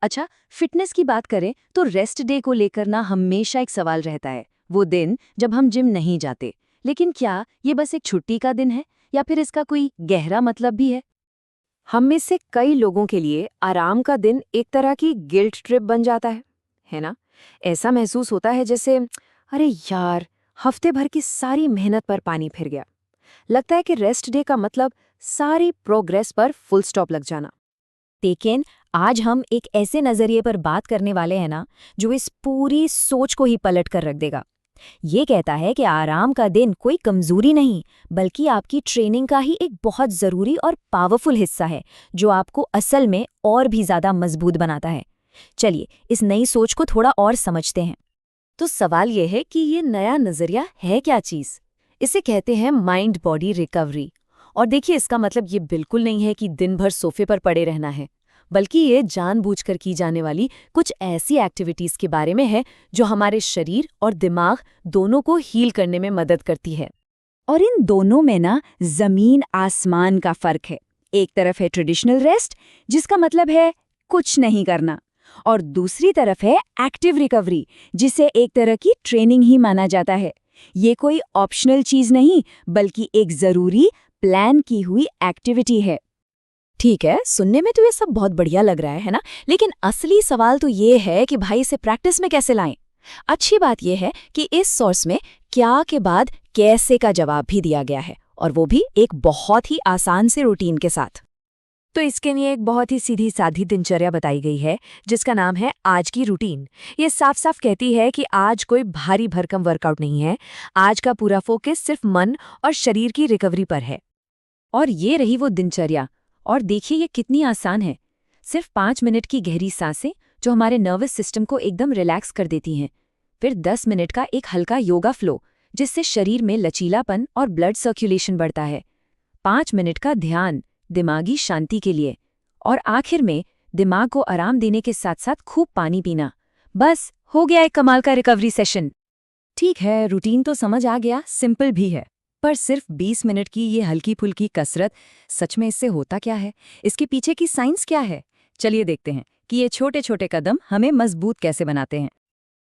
अच्छा, फिटनेस की बात करें तो रेस्ट डे को लेकर ना हमेशा एक सवाल रहता है, वो दिन जब हम जिम नहीं जाते। लेकिन क्या ये बस एक छुट्टी का दिन है या फिर इसका कोई गहरा मतलब भी है? हम में से कई लोगों के लिए आराम का दिन एक तरह की गिल्ट ट्रिप बन जाता है ना? ऐसा महसूस होता है जैसे अरे यार, हफ्ते भर की सारी मेहनत पर पानी फिर गया। लगता है कि रेस्ट डे का मतलब सारी प्रोग्रेस पर फुल स्टॉप लग जाना। लेकिन आज हम एक ऐसे नजरिए पर बात करने वाले हैं ना, जो इस पूरी सोच को ही पलट कर रख देगा। ये कहता है कि आराम का दिन कोई कमजोरी नहीं, बल्कि आपकी ट्रेनिंग का ही एक बहुत जरूरी और पावरफुल हिस्सा है, जो आपको असल में और भी ज्यादा मजबूत बनाता है। चलिए इस नई सोच को थोड़ा और समझते हैं। तो सवाल यह है कि ये नया नजरिया है क्या चीज? इसे कहते हैं माइंड बॉडी रिकवरी। और देखिए, इसका मतलब ये बिल्कुल नहीं है कि दिन भर सोफे पर पड़े रहना है, बल्कि ये जानबूझकर की जाने वाली कुछ ऐसी एक्टिविटीज के बारे में है जो हमारे शरीर और दिमाग दोनों को हील करने में मदद करती है। और इन दोनों में ना जमीन आसमान का फर्क है। एक तरफ है ट्रेडिशनल रेस्ट, जिसका मतलब है कुछ नहीं करना, और दूसरी तरफ है एक्टिव रिकवरी, जिसे एक तरह की ट्रेनिंग ही माना जाता है। ये कोई ऑप्शनल चीज नहीं, बल्कि एक जरूरी प्लान की हुई एक्टिविटी है। ठीक है, सुनने में तो ये सब बहुत बढ़िया लग रहा है ना? लेकिन असली सवाल तो ये है कि भाई इसे प्रैक्टिस में कैसे लाएं? अच्छी बात यह है कि इस सोर्स में क्या के बाद कैसे का जवाब भी दिया गया है, और वो भी एक बहुत ही आसान से रूटीन के साथ। तो इसके लिए एक बहुत ही सीधी साधी दिनचर्या बताई गई है, जिसका नाम है आज की रूटीन। ये साफ साफ कहती है कि आज कोई भारी भरकम वर्कआउट नहीं है। आज का पूरा फोकस सिर्फ मन और शरीर की रिकवरी पर है। और ये रही वो दिनचर्या। और देखिए ये कितनी आसान है। सिर्फ 5 मिनट की गहरी सांसें जो हमारे नर्वस सिस्टम को एकदम रिलैक्स कर देती हैं। फिर 10 मिनट का एक हल्का योगा फ्लो, जिससे शरीर में लचीलापन और ब्लड सर्कुलेशन बढ़ता है। 5 मिनट का ध्यान, दिमागी शांति के लिए। और आखिर में दिमाग को आराम देने के साथ साथ खूब पानी पीना। बस हो गया एक कमाल का रिकवरी सेशन। ठीक है, रूटीन तो समझ आ गया, सिंपल भी है। पर सिर्फ 20 मिनट की ये हल्की फुल्की कसरत, सच में इससे होता क्या है? इसके पीछे की साइंस क्या है? चलिए देखते हैं कि ये छोटे छोटे कदम हमें मजबूत कैसे बनाते हैं।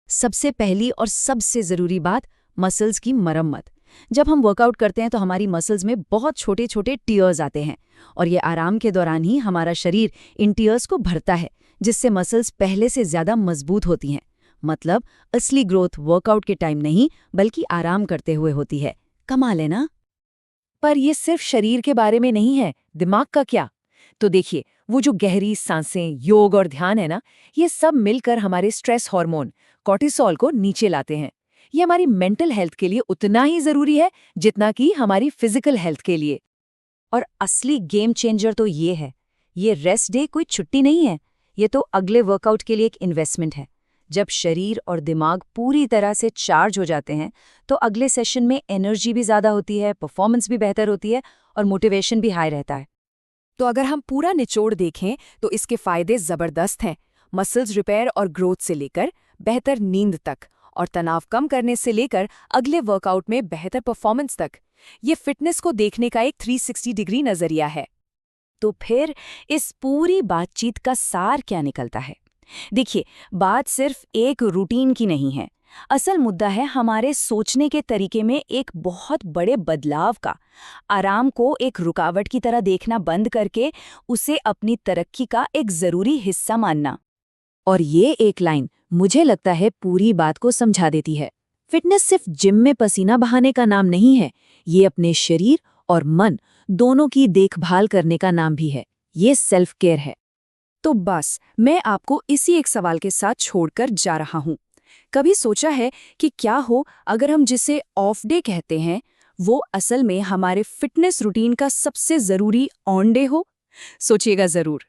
सबसे पहली और सबसे ज़रूरी बात, मसल्स की मरम्मत। जब हम वर्कआउट करते हैं तो हमारी मसल्स में बहुत छोटे छोटे टीयर्स आते हैं, और ये आराम के दौरान ही हमारा शरीर इन टीयर्स को भरता है, जिससे मसल्स पहले से ज़्यादा मजबूत होती हैं। मतलब असली ग्रोथ वर्कआउट के टाइम नहीं, बल्कि आराम करते हुए होती है। कमाल है ना? पर ये सिर्फ शरीर के बारे में नहीं है, दिमाग का क्या? तो देखिए, वो जो गहरी सांसें, योग और ध्यान है ना, ये सब मिलकर हमारे स्ट्रेस हार्मोन कॉर्टिसोल को नीचे लाते हैं। ये हमारी मेंटल हेल्थ के लिए उतना ही जरूरी है जितना कि हमारी फिजिकल हेल्थ के लिए। और असली गेम चेंजर तो ये है, ये रेस्ट डे कोई छुट्टी नहीं है, ये तो अगले वर्कआउट के लिए एक इन्वेस्टमेंट है। जब शरीर और दिमाग पूरी तरह से चार्ज हो जाते हैं, तो अगले सेशन में एनर्जी भी ज़्यादा होती है, परफॉर्मेंस भी बेहतर होती है, और मोटिवेशन भी हाई रहता है। तो अगर हम पूरा निचोड़ देखें तो इसके फायदे जबरदस्त हैं। मसल्स रिपेयर और ग्रोथ से लेकर बेहतर नींद तक, और तनाव कम करने से लेकर अगले वर्कआउट में बेहतर परफॉर्मेंस तक। ये फिटनेस को देखने का एक 360 डिग्री नजरिया है। तो फिर इस पूरी बातचीत का सार क्या निकलता है? देखिए, बात सिर्फ एक रूटीन की नहीं है। असल मुद्दा है हमारे सोचने के तरीके में एक बहुत बड़े बदलाव का। आराम को एक रुकावट की तरह देखना बंद करके उसे अपनी तरक्की का एक जरूरी हिस्सा मानना। और ये एक लाइन मुझे लगता है पूरी बात को समझा देती है। फिटनेस सिर्फ जिम में पसीना बहाने का नाम नहीं है, ये अपने शरीर और मन दोनों की देखभाल करने का नाम भी है। ये सेल्फ केयर है। तो बस मैं आपको इसी एक सवाल के साथ छोड़कर जा रहा हूं। कभी सोचा है कि क्या हो अगर हम जिसे ऑफ डे कहते हैं, वो असल में हमारे फिटनेस रूटीन का सबसे जरूरी ऑन डे हो? सोचिएगा जरूर।